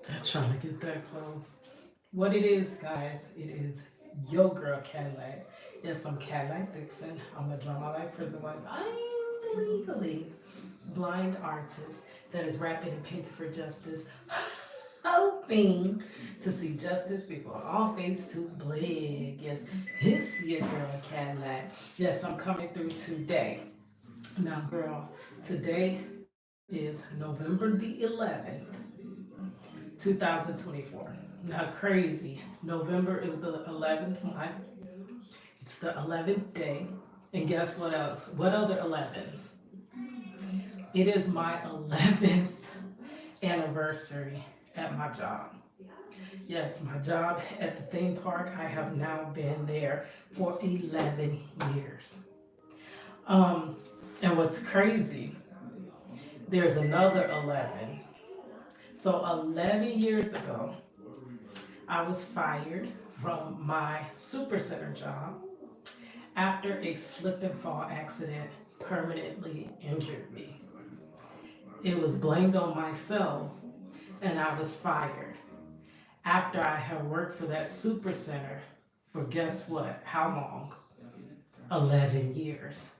I'm trying to get that close. What it is, guys, it is your girl Cadillac. Yes, I'm Cadillac Dixon. I'm a drama like prison wife. I'm the legally blind artist that is rapping and painting for justice, hoping to see justice before all fades too big. Yes, it's your girl Cadillac. Yes, I'm coming through today. Now, girl, today is November the 11th, 2024. Now, crazy. November is the 11th month. It's the 11th day. And guess what else? What other 11s? It is my 11th anniversary at my job. Yes, my job at the theme park. I have now been there for 11 years. Um, and what's crazy, there's another 11. So 11 years ago, I was fired from my supercenter job after a slip and fall accident permanently injured me. It was blamed on myself, and I was fired after I had worked for that supercenter for guess what? How long? 11 years.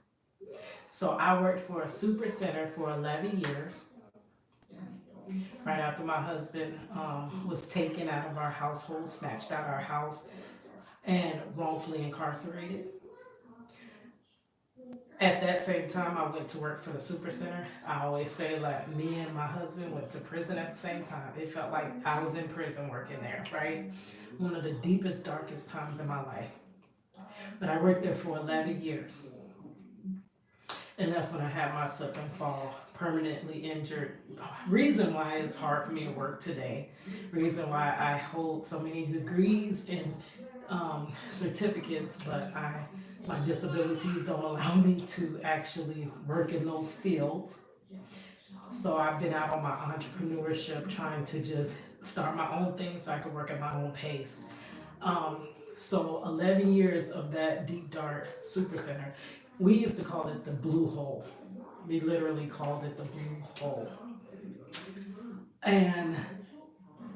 So I worked for a supercenter for 11 years right after my husband was taken out of our household, snatched out of our house, and wrongfully incarcerated. At that same time, I went to work for the super center. I always say, like, me and my husband went to prison at the same time. It felt like I was in prison working there, right? One of the deepest, darkest times in my life. But I worked there for 11 years. And that's when I had my slip and fall, permanently injured. Reason why it's hard for me to work today. Reason why I hold so many degrees and certificates, but my disabilities don't allow me to actually work in those fields. So I've been out on my entrepreneurship, trying to just start my own thing so I can work at my own pace. Um, so 11 years of that deep dark super center. We used to call it the blue hole. We literally called it the blue hole. And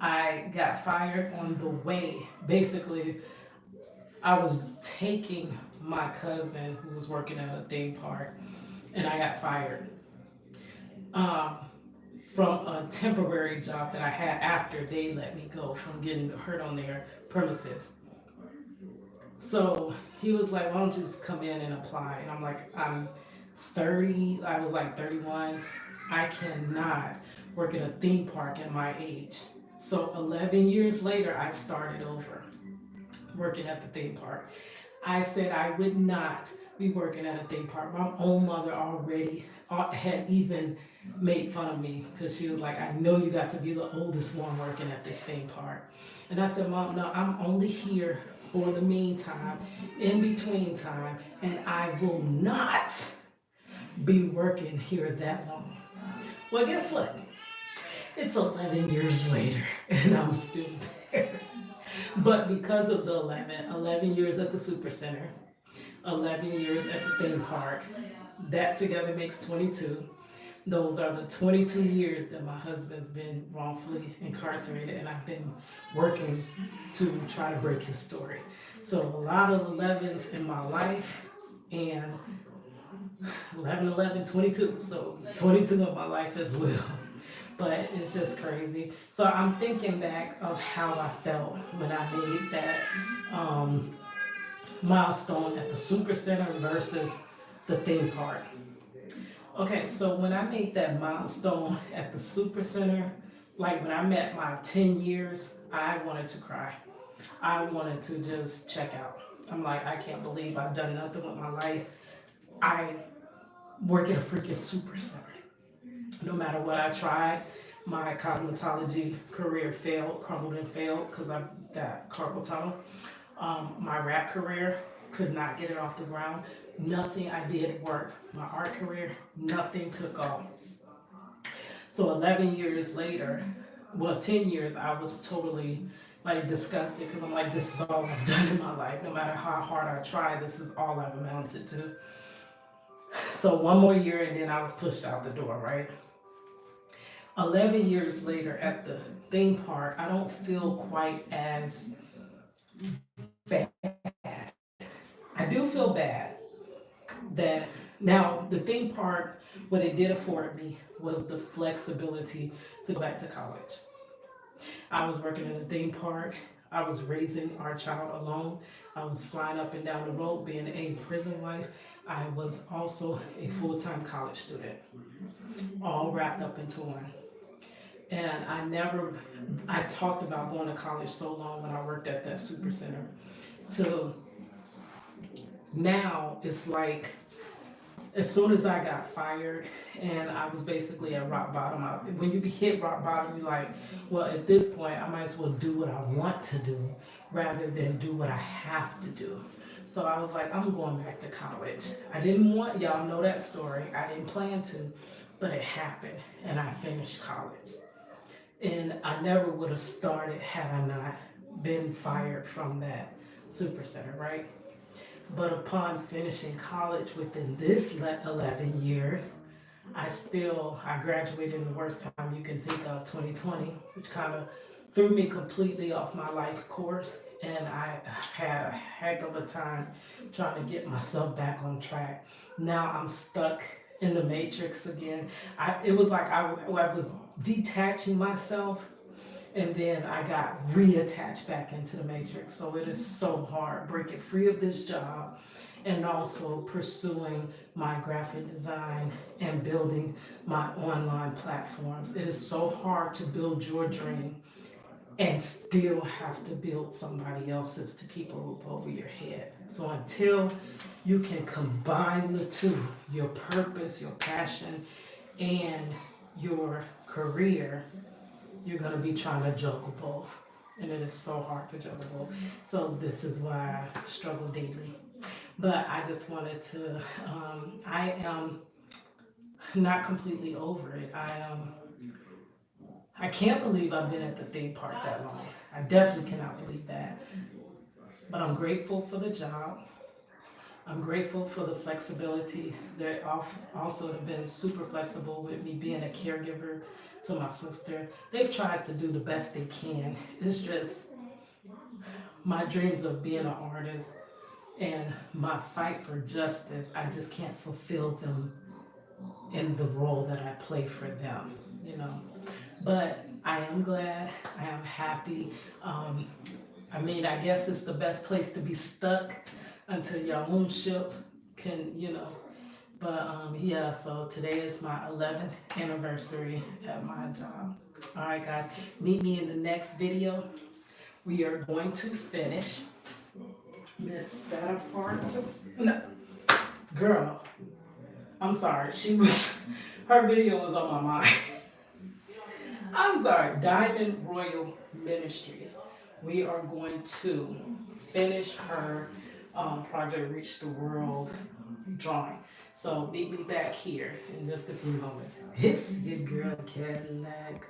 I got fired on the way. Basically, I was taking my cousin who was working at a theme park, and I got fired um, from a temporary job that I had after they let me go from getting hurt on their premises. So he was like, "Why don't you just come in and apply?" And I'm like, "I'm 30." I was like 31. I cannot work in a theme park at my age. So 11 years later, I started over working at the theme park. I said I would not be working at a theme park. My own mother already had even made fun of me because she was like, "I know you got to be the oldest one working at this theme park." And I said, "Mom, no, I'm only here for the meantime, in between time, and I will not be working here that long." Well, guess what? It's 11 years later, and I'm still there. But because of the 11 years at the Supercenter, 11 years at the theme park, that together makes 22. Those are the 22 years that my husband's been wrongfully incarcerated, and I've been working to try to break his story. So a lot of 11s in my life, and 11, 11, 22. So 22 in my life as well. But it's just crazy. So I'm thinking back of how I felt when I made that um, milestone at the Super Center versus the theme park. Okay, so when I made that milestone at the Super Center, like when I met my 10 years, I wanted to cry. I wanted to just check out. I'm like, I can't believe I've done nothing with my life. I work at a freaking super center. No matter what I tried, my cosmetology career failed, crumbled and failed because I got carpal tunnel. My rap career, could not get it off the ground. Nothing I did worked. My art career, nothing took off. So 11 years later, well, 10 years, I was totally like disgusted because I'm like, this is all I've done in my life. No matter how hard I try, this is all I've amounted to. So one more year and then I was pushed out the door, right? 11 years later at the theme park, I don't feel quite as bad. I do feel bad that now the theme park, what it did afford me was the flexibility to go back to college. I was working in a theme park. I was raising our child alone. I was flying up and down the road being a prison wife. I was also a full-time college student, all wrapped up into one. And I talked about going to college so long when I worked at that super center. To now, it's like as soon as I got fired and I was basically at rock bottom, when you hit rock bottom, you're like, well, at this point, I might as well do what I want to do rather than do what I have to do. So I was like, I'm going back to college. I didn't want, y'all know that story. I didn't plan to, but it happened and I finished college. And I never would have started had I not been fired from that super center, right? But upon finishing college within this 11 years, I graduated in the worst time you can think of, 2020, which kind of threw me completely off my life course. And I had a heck of a time trying to get myself back on track. Now I'm stuck in the matrix again. It was like I was detaching myself and then I got reattached back into the matrix. So it is so hard breaking free of this job and also pursuing my graphic design and building my online platforms. It is so hard to build your dream and still have to build somebody else's to keep a roof over your head. So until you can combine the two, your purpose, your passion, and your career, you're going to be trying to juggle both. And it is so hard to juggle both. So this is why I struggle daily. But I just wanted to, I am not completely over it. I can't believe I've been at the theme park that long. I definitely cannot believe that. But I'm grateful for the job. I'm grateful for the flexibility. They also have been super flexible with me being a caregiver to my sister. They've tried to do the best they can. It's just my dreams of being an artist and my fight for justice, I just can't fulfill them in the role that I play for them, you know. But I am glad, I am happy. Um, I mean, I guess it's the best place to be stuck until your own ship can, you know. But yeah, so today is my 11th anniversary at my job. All right, guys, meet me in the next video. We are going to finish Miss Set Apart to, no, girl, I'm sorry. Her video was on my mind. I'm sorry, Diamond Royal Ministries. We are going to finish her Project Reach the World drawing. So meet me back here in just a few moments. It's your girl Cadillac.